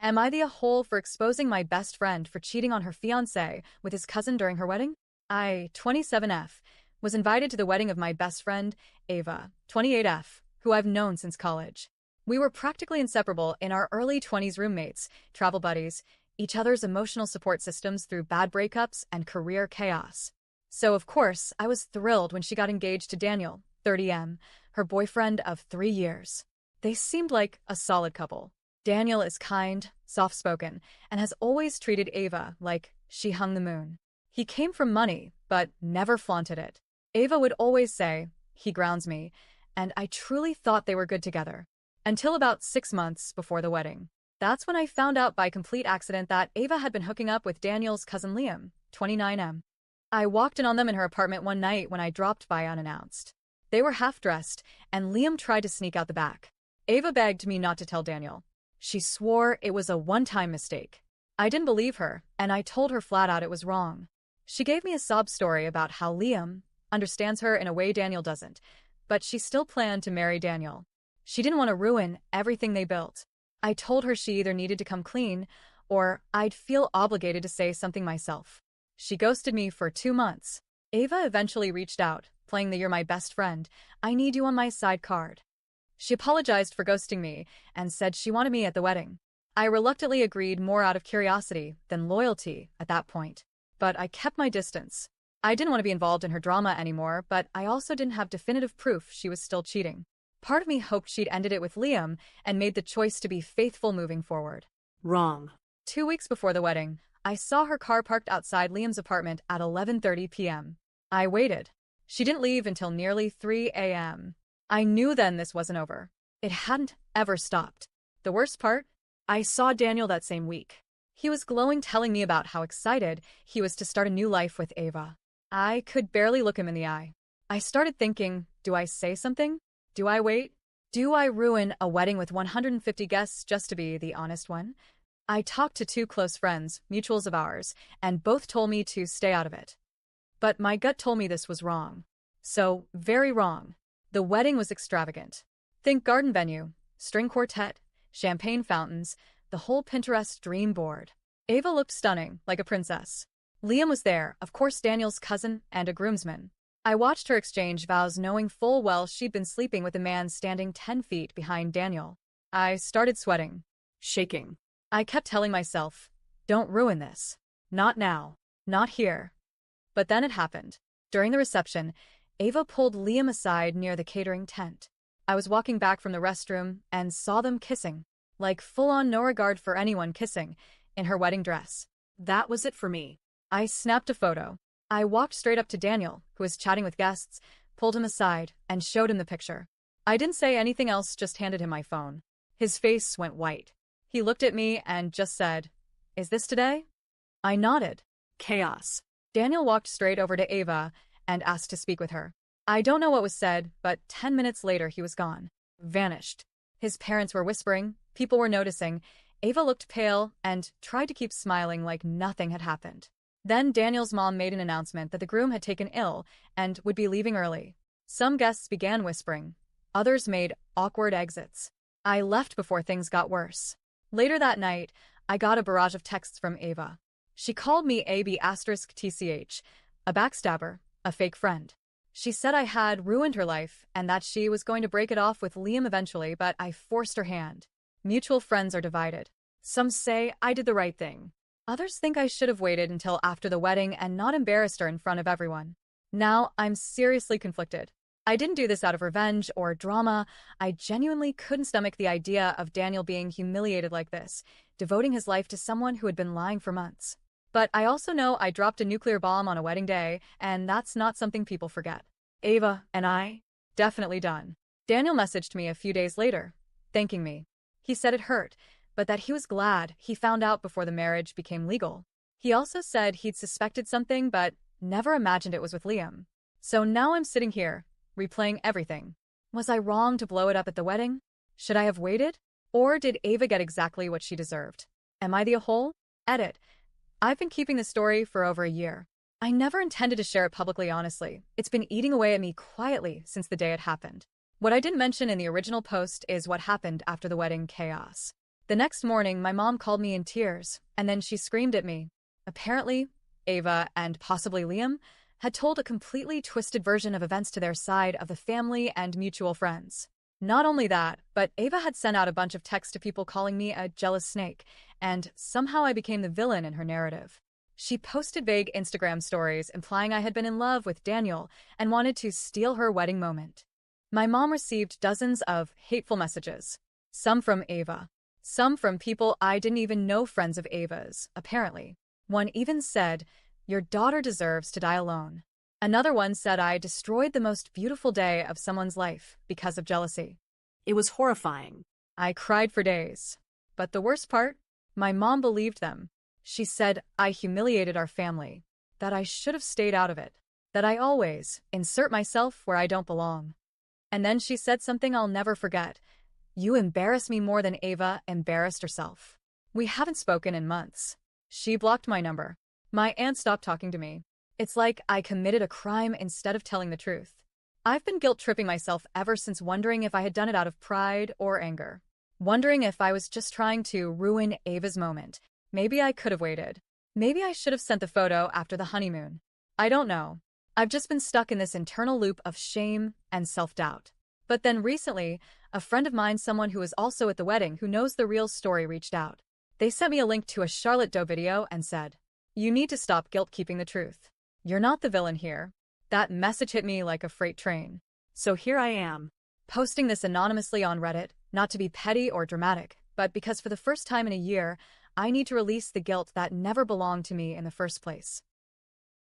Am I the a-hole for exposing my best friend for cheating on her fiancé with his cousin during her wedding? I, 27F, was invited to the wedding of my best friend, Ava, 28F, who I've known since college. We were practically inseparable in our early 20s roommates, travel buddies, each other's emotional support systems through bad breakups and career chaos. So, of course, I was thrilled when she got engaged to Daniel, 30M, her boyfriend of 3 years. They seemed like a solid couple. Daniel is kind, soft-spoken, and has always treated Ava like she hung the moon. He came from money, but never flaunted it. Ava would always say, "He grounds me," and I truly thought they were good together. Until about 6 months before the wedding. That's when I found out by complete accident that Ava had been hooking up with Daniel's cousin Liam, 29M. I walked in on them in her apartment one night when I dropped by unannounced. They were half-dressed, and Liam tried to sneak out the back. Ava begged me not to tell Daniel. She swore it was a one-time mistake. I didn't believe her, and I told her flat out it was wrong. She gave me a sob story about how Liam understands her in a way Daniel doesn't, but she still planned to marry Daniel. She didn't want to ruin everything they built. I told her she either needed to come clean, or I'd feel obligated to say something myself. She ghosted me for 2 months. Ava eventually reached out, playing the "You're my best friend, I need you on my side" card. She apologized for ghosting me and said she wanted me at the wedding. I reluctantly agreed more out of curiosity than loyalty at that point. But I kept my distance. I didn't want to be involved in her drama anymore, but I also didn't have definitive proof she was still cheating. Part of me hoped she'd ended it with Liam and made the choice to be faithful moving forward. Wrong. 2 weeks before the wedding, I saw her car parked outside Liam's apartment at 11:30 p.m. I waited. She didn't leave until nearly 3 a.m. I knew then this wasn't over. It hadn't ever stopped. The worst part? I saw Daniel that same week. He was glowing, telling me about how excited he was to start a new life with Ava. I could barely look him in the eye. I started thinking, do I say something? Do I wait? Do I ruin a wedding with 150 guests just to be the honest one? I talked to 2 close friends, mutuals of ours, and both told me to stay out of it. But my gut told me this was wrong. So, very wrong. The wedding was extravagant. Think garden venue, string quartet, champagne fountains, the whole Pinterest dream board. Ava looked stunning, like a princess. Liam was there, of course, Daniel's cousin and a groomsman. I watched her exchange vows knowing full well she'd been sleeping with a man standing 10 feet behind Daniel. I started sweating, shaking. I kept telling myself, don't ruin this. Not now. Not here. But then it happened. During the reception, Ava pulled Liam aside near the catering tent. I was walking back from the restroom and saw them kissing. Like full-on no regard for anyone kissing, in her wedding dress. That was it for me. I snapped a photo. I walked straight up to Daniel, who was chatting with guests, pulled him aside, and showed him the picture. I didn't say anything else, just handed him my phone. His face went white. He looked at me and just said, "Is this today?" I nodded. Chaos. Daniel walked straight over to Ava and asked to speak with her. I don't know what was said, but 10 minutes later he was gone. Vanished. His parents were whispering, people were noticing. Ava looked pale and tried to keep smiling like nothing had happened. Then Daniel's mom made an announcement that the groom had taken ill and would be leaving early. Some guests began whispering. Others made awkward exits. I left before things got worse. Later that night, I got a barrage of texts from Ava. She called me AB*TCH, a backstabber, a fake friend. She said I had ruined her life and that she was going to break it off with Liam eventually, but I forced her hand. Mutual friends are divided. Some say I did the right thing. Others think I should have waited until after the wedding and not embarrassed her in front of everyone. Now I'm seriously conflicted. I didn't do this out of revenge or drama. I genuinely couldn't stomach the idea of Daniel being humiliated like this, devoting his life to someone who had been lying for months. But I also know I dropped a nuclear bomb on a wedding day, and that's not something people forget. Ava and I, definitely done. Daniel messaged me a few days later, thanking me. He said it hurt, but that he was glad he found out before the marriage became legal. He also said he'd suspected something, but never imagined it was with Liam. So now I'm sitting here, replaying everything. Was I wrong to blow it up at the wedding? Should I have waited? Or did Ava get exactly what she deserved? Am I the a-hole? Edit. I've been keeping this story for over a year. I never intended to share it publicly, honestly. It's been eating away at me quietly since the day it happened. What I didn't mention in the original post is what happened after the wedding chaos. The next morning, my mom called me in tears, and then she screamed at me. Apparently, Ava and possibly Liam had told a completely twisted version of events to their side of the family and mutual friends. Not only that, but Ava had sent out a bunch of texts to people calling me a jealous snake, and somehow I became the villain in her narrative. She posted vague Instagram stories implying I had been in love with Daniel and wanted to steal her wedding moment. My mom received dozens of hateful messages, some from Ava, some from people I didn't even know, friends of Ava's, apparently. One even said, "Your daughter deserves to die alone." Another one said I destroyed the most beautiful day of someone's life because of jealousy. It was horrifying. I cried for days. But the worst part? My mom believed them. She said I humiliated our family, that I should have stayed out of it, that I always insert myself where I don't belong. And then she said something I'll never forget. "You embarrass me more than Ava embarrassed herself." We haven't spoken in months. She blocked my number. My aunt stopped talking to me. It's like I committed a crime instead of telling the truth. I've been guilt-tripping myself ever since, wondering if I had done it out of pride or anger. Wondering if I was just trying to ruin Ava's moment. Maybe I could have waited. Maybe I should have sent the photo after the honeymoon. I don't know. I've just been stuck in this internal loop of shame and self-doubt. But then recently, a friend of mine, someone who was also at the wedding who knows the real story, reached out. They sent me a link to a Charlotte Doe video and said, "You need to stop guilt-keeping the truth. You're not the villain here." That message hit me like a freight train. So here I am, posting this anonymously on Reddit, not to be petty or dramatic, but because for the first time in a year, I need to release the guilt that never belonged to me in the first place.